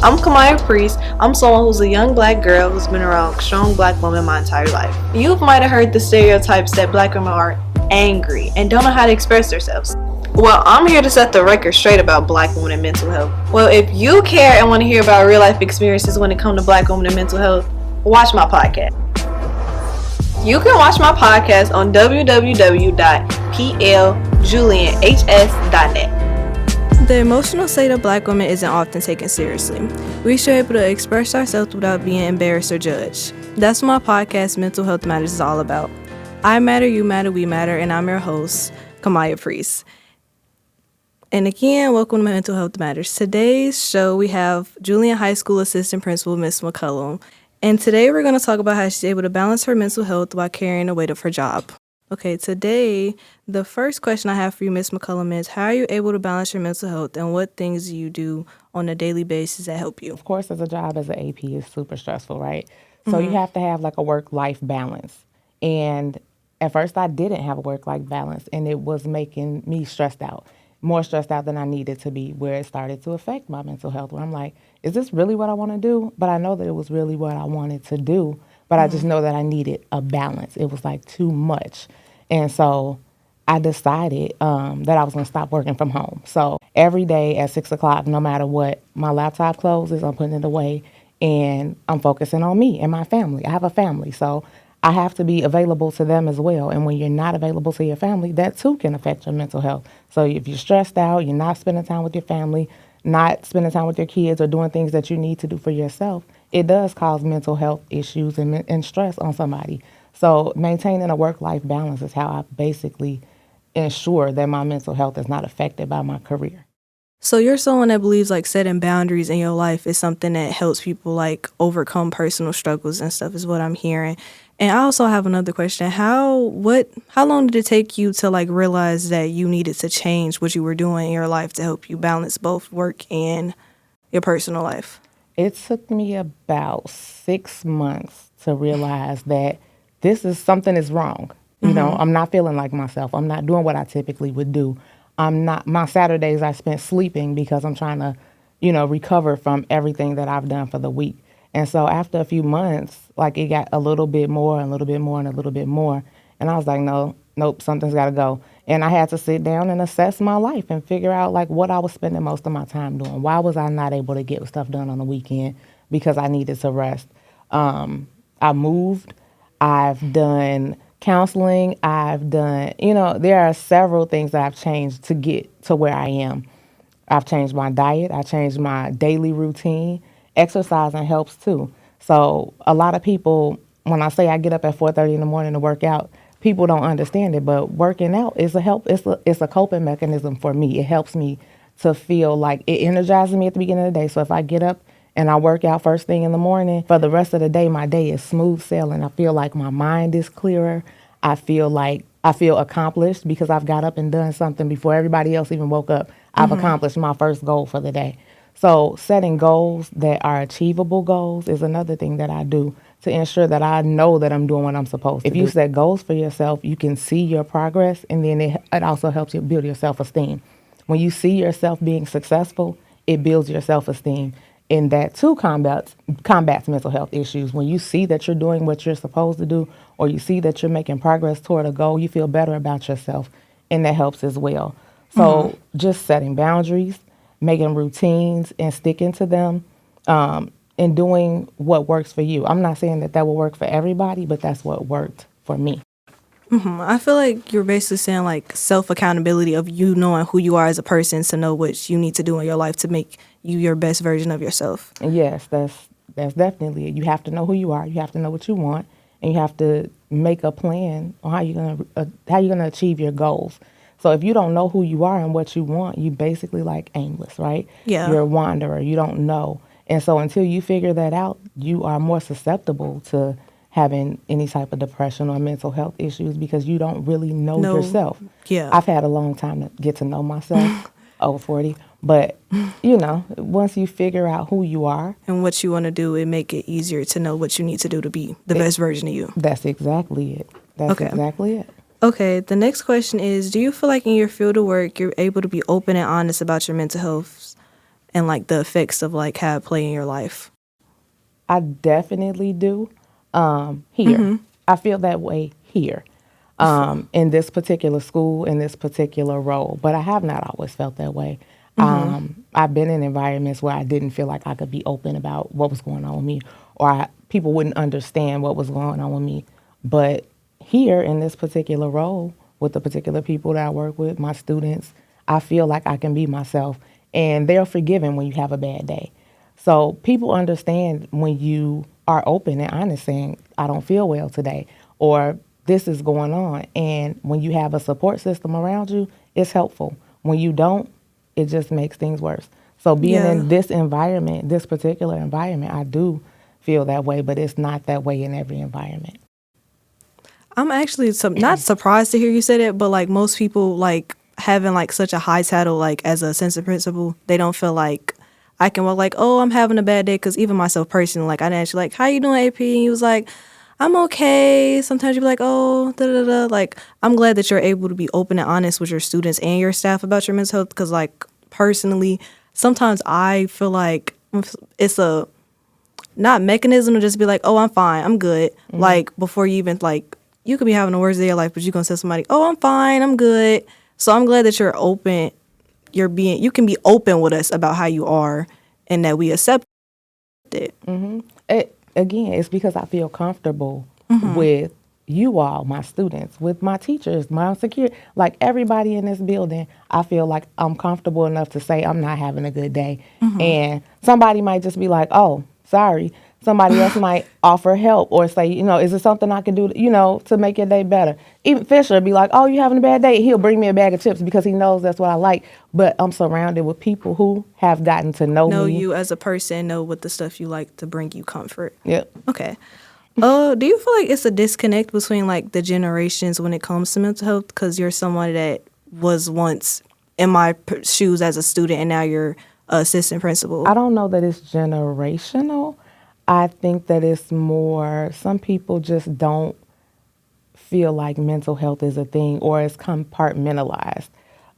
I'm Kamya Priest. I'm someone who's a young black girl who's been around strong black women my entire life. You might have heard the stereotypes that black women are angry and don't know how to express themselves. Well, I'm here to set the record straight about black women and mental health. Well, if you care and want to hear about real life experiences when it comes to black women and mental health, watch my podcast. You can watch my podcast on www.pljulianhs.net. The emotional state of black women isn't often taken seriously. We should be able to express ourselves without being embarrassed or judged. That's what my podcast, Mental Health Matters, is all about. I matter, you matter, we matter, and I'm your host, Kamya Priest. And again, welcome to Mental Health Matters. Today's show, we have Julian High School Assistant Principal, Miss McCullum. And today we're going to talk about how she's able to balance her mental health while carrying the weight of her job. Okay, today, the first question I have for you, Miss McCullum, is how are you able to balance your mental health and what things do you do on a daily basis that help you? Of course, as a job as an AP is super stressful, right? So you have to have like a work-life balance. And at first I didn't have a work-life balance and it was making me stressed out, more stressed out than I needed to be, where it started to affect my mental health, where I'm like, is this really what I want to do? But I know that it was really what I wanted to do, but I just know that I needed a balance. It was like too much. And so I decided that I was going to stop working from home. So every day at 6 o'clock, no matter what, my laptop closes, I'm putting it away, and I'm focusing on me and my family. I have a family, so I have to be available to them as well. And when you're not available to your family, that too can affect your mental health. So if you're stressed out, you're not spending time with your family, not spending time with your kids or doing things that you need to do for yourself, it does cause mental health issues and stress on somebody. So maintaining a work-life balance is how I basically ensure that my mental health is not affected by my career. So you're someone that believes like setting boundaries in your life is something that helps people like overcome personal struggles and stuff is what I'm hearing. And I also have another question. How long did it take you to like realize that you needed to change what you were doing in your life to help you balance both work and your personal life? It took me about 6 months to realize that this is something is wrong. You know, I'm not feeling like myself. I'm not doing what I typically would do. My Saturdays I spent sleeping because I'm trying to, recover from everything that I've done for the week. And so after a few months, like it got a little bit more and a little bit more and a little bit more. And I was like, nope, something's got to go. And I had to sit down and assess my life and figure out like what I was spending most of my time doing. Why was I not able to get stuff done on the weekend? Because I needed to rest. I moved. I've done counseling. I've done, there are several things that I've changed to get to where I am. I've changed my diet. I changed my daily routine. Exercising helps too. So a lot of people, when I say I get up at 4:30 in the morning to work out, people don't understand it, but working out is a help. It's a coping mechanism for me. It helps me to feel like it energizes me at the beginning of the day. So if I get up and I work out first thing in the morning, for the rest of the day, my day is smooth sailing. I feel like my mind is clearer. I feel accomplished because I've got up and done something before everybody else even woke up. I've accomplished my first goal for the day. So setting goals that are achievable goals is another thing that I do to ensure that I know that I'm doing what I'm supposed to do. If you set goals for yourself, you can see your progress, and then it also helps you build your self-esteem. When you see yourself being successful, it builds your self-esteem. And that too combats mental health issues. When you see that you're doing what you're supposed to do, or you see that you're making progress toward a goal, you feel better about yourself, and that helps as well. So just setting boundaries, making routines and sticking to them, and doing what works for you. I'm not saying that will work for everybody, but that's what worked for me. I feel like you're basically saying like self-accountability of you knowing who you are as a person to know what you need to do in your life to make you your best version of yourself. Yes, that's definitely it. You have to know who you are. You have to know what you want, and you have to make a plan on how you're gonna achieve your goals. So if you don't know who you are and what you want, you basically like aimless, right? Yeah. You're a wanderer. You don't know. And so until you figure that out, you are more susceptible to having any type of depression or mental health issues because you don't really know yourself. Yeah. I've had a long time to get to know myself, over 40. But, once you figure out who you are. And what you want to do, it make it easier to know what you need to do to be the best version of you. That's exactly it. That's exactly it. Okay, the next question is, do you feel like in your field of work, you're able to be open and honest about your mental health and like the effects of like how it play in your life? I definitely do. Here, I feel that way here, in this particular school, in this particular role. But I have not always felt that way. I've been in environments where I didn't feel like I could be open about what was going on with me, or people wouldn't understand what was going on with me. But here, in this particular role, with the particular people that I work with, my students, I feel like I can be myself, and they're forgiving when you have a bad day. So people understand when you are open and honest, saying, I don't feel well today, or this is going on. And when you have a support system around you, it's helpful. When you don't, it just makes things worse. So being in this environment, this particular environment, I do feel that way, but it's not that way in every environment. I'm actually not surprised to hear you say that, but like most people, like having like such a high title, like as a assistant principal, they don't feel like I can walk like, oh, I'm having a bad day. Because even myself personally, like I didn't actually like, how you doing, AP? And he was like, I'm okay. Sometimes you be like, oh, da da da. Like I'm glad that you're able to be open and honest with your students and your staff about your mental health. Because like personally, sometimes I feel like it's a not mechanism to just be like, oh, I'm fine, I'm good. Like before you even like, you could be having the worst day of your life, but you're gonna tell somebody, oh, I'm fine, I'm good. So I'm glad that you're open. You can be open with us about how you are, and that we accept it. Again, it's because I feel comfortable with you all, my students, with my teachers, my security, like everybody in this building. I feel like I'm comfortable enough to say I'm not having a good day. And somebody might just be like, oh, sorry. Somebody else might offer help or say, is there something I can do, to make your day better? Even Fisher would be like, oh, you having a bad day? He'll bring me a bag of chips because he knows that's what I like. But I'm surrounded with people who have gotten to know me. You as a person, know what the stuff you like to bring you comfort. Yep. Okay. Do you feel like it's a disconnect between like the generations when it comes to mental health? Because you're someone that was once in my shoes as a student, and now you're an assistant principal. I don't know that it's generational. I think that it's more, some people just don't feel like mental health is a thing, or it's compartmentalized.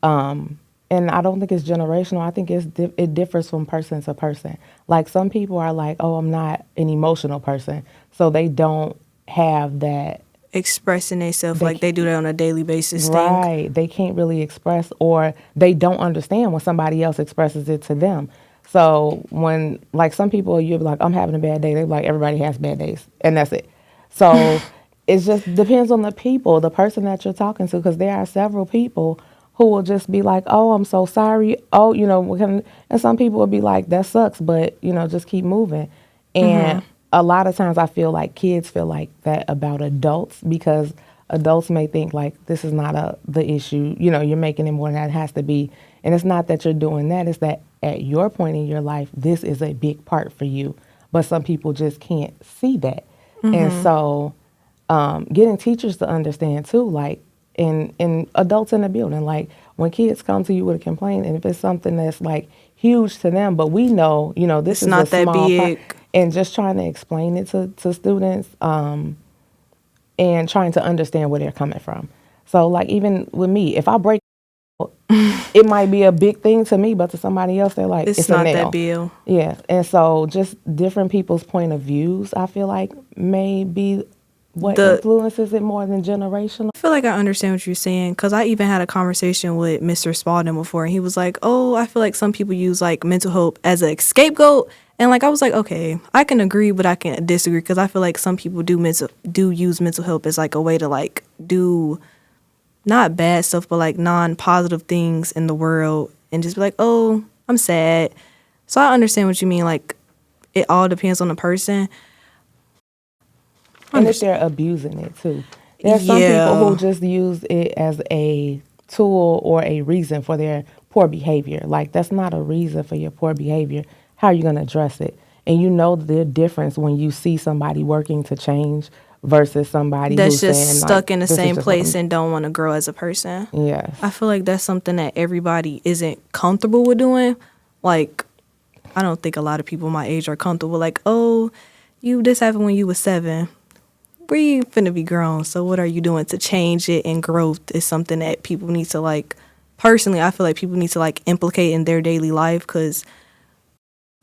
And I don't think it's generational. I think it differs from person to person. Like some people are like, oh, I'm not an emotional person, so they don't have that expressing themselves like they do that on a daily basis right thing. They can't really express, or they don't understand when somebody else expresses it to them. So when, like, some people, you'll be like, I'm having a bad day. They're like, everybody has bad days, and that's it. So it just depends on the people, the person that you're talking to, because there are several people who will just be like, oh, I'm so sorry. Oh, and some people will be like, that sucks, but, just keep moving. And a lot of times I feel like kids feel like that about adults, because adults may think like, this is not the issue. You're making it more than that it has to be. And it's not that you're doing that. It's that at your point in your life, this is a big part for you. But some people just can't see that. And so getting teachers to understand too, like, in adults in the building, like when kids come to you with a complaint, and if it's something that's like huge to them, but we know, this it's is not a that small big. part, and just trying to explain it to students, and trying to understand where they're coming from. So like even with me, if I break, it might be a big thing to me, but to somebody else, they're like, it's not a nail. that big. Yeah, and so just different people's point of views, I feel like, may be what influences it more than generational. I feel like I understand what you're saying, because I even had a conversation with Mr. Spalding before, and he was like, oh, I feel like some people use like mental health as a scapegoat. And like I was like, okay, I can agree, but I can disagree, because I feel like some people do use mental health as like a way to like do not bad stuff, but like non-positive things in the world, and just be like, oh, I'm sad. So I understand what you mean. Like it all depends on the person. And if they're abusing it too. There's some people who just use it as a tool or a reason for their poor behavior. Like, that's not a reason for your poor behavior. How are you going to address it? And you know the difference when you see somebody working to change versus somebody that's who's just saying, stuck like, in the same place and don't want to grow as a person. Yes. I feel like that's something that everybody isn't comfortable with doing. Like, I don't think a lot of people my age are comfortable. Like, oh, this happened when you was 7. We finna be grown, so what are you doing to change it? And growth is something that people need to, like, personally, I feel like people need to like implicate in their daily life, because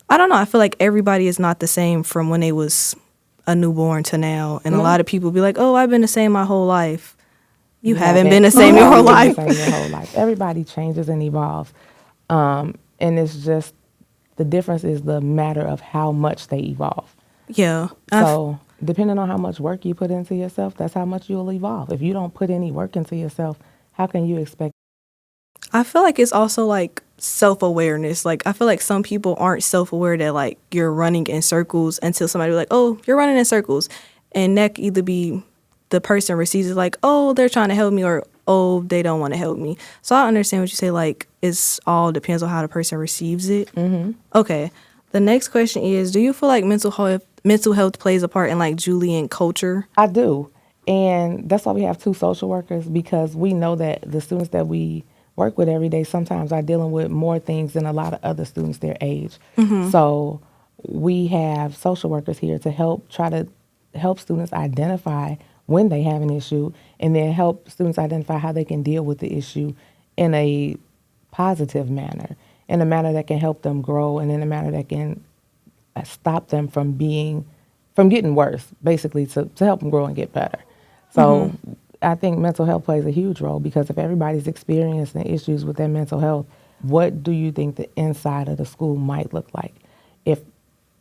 I don't know. I feel like everybody is not the same from when they was a newborn to now. And a lot of people be like, oh, I've been the same my whole life. You haven't been the same your whole life. Everybody changes and evolves. And it's just, the difference is the matter of how much they evolve. Yeah. So depending on how much work you put into yourself, that's how much you'll evolve. If you don't put any work into yourself, how can you expect? I feel like it's also like self-awareness. Like, I feel like some people aren't self-aware that like you're running in circles until somebody be like, oh, you're running in circles. And that could either be the person receives it like, oh, they're trying to help me, or, oh, they don't want to help me. So I understand what you say. Like, it's all depends on how the person receives it. Mm-hmm. Okay. The next question is, do you feel like mental health plays a part in like Julian culture? I do. And that's why we have 2 social workers, because we know that the students that we work with every day sometimes are dealing with more things than a lot of other students their age. Mm-hmm. So we have social workers here to try to help students identify when they have an issue, and then help students identify how they can deal with the issue in a positive manner, in a manner that can help them grow, and in a manner that can stop them from getting worse, basically, to help them grow and get better. So I think mental health plays a huge role, because if everybody's experiencing issues with their mental health, what do you think the inside of the school might look like? If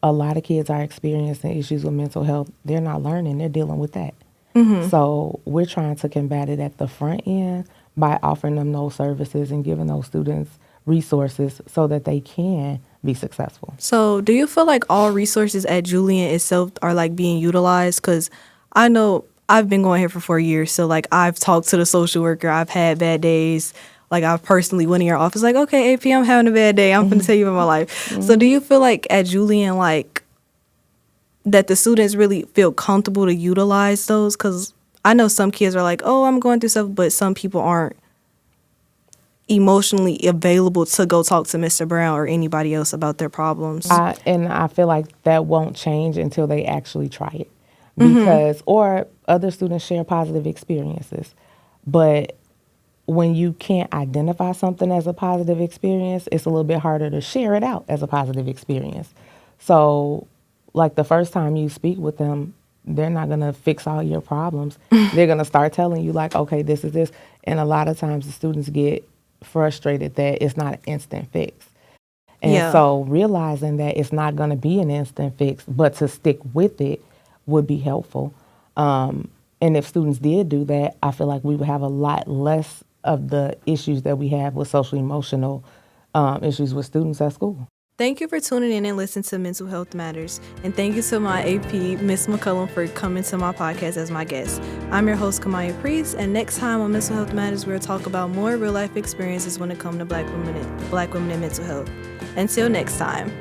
a lot of kids are experiencing issues with mental health, they're not learning, they're dealing with that. So we're trying to combat it at the front end by offering them those services and giving those students resources so that they can be successful. So do you feel like all resources at Julian itself are like being utilized? Because I know I've been going here for 4 years, so like I've talked to the social worker, I've had bad days. Like, I've personally went in your office like, okay, AP, I'm having a bad day, I'm going to tell you about my life. So do you feel like at Julian, like, that the students really feel comfortable to utilize those? Because I know some kids are like, oh, I'm going through stuff, but some people aren't emotionally available to go talk to Mr. Brown or anybody else about their problems. And I feel like that won't change until they actually try it, because or other students share positive experiences. But when you can't identify something as a positive experience, it's a little bit harder to share it out as a positive experience. So, like, the first time you speak with them, they're not going to fix all your problems. They're going to start telling you, like, okay, this is this. And a lot of times the students get frustrated that it's not an instant fix. And so realizing that it's not going to be an instant fix, but to stick with it would be helpful. And if students did do that, I feel like we would have a lot less of the issues that we have with social emotional issues with students at school. Thank you for tuning in and listening to Mental Health Matters. And thank you to my AP, Miss McCullum, for coming to my podcast as my guest. I'm your host, Kamya Priest, and next time on Mental Health Matters, we'll talk about more real-life experiences when it comes to Black women and mental health. Until next time.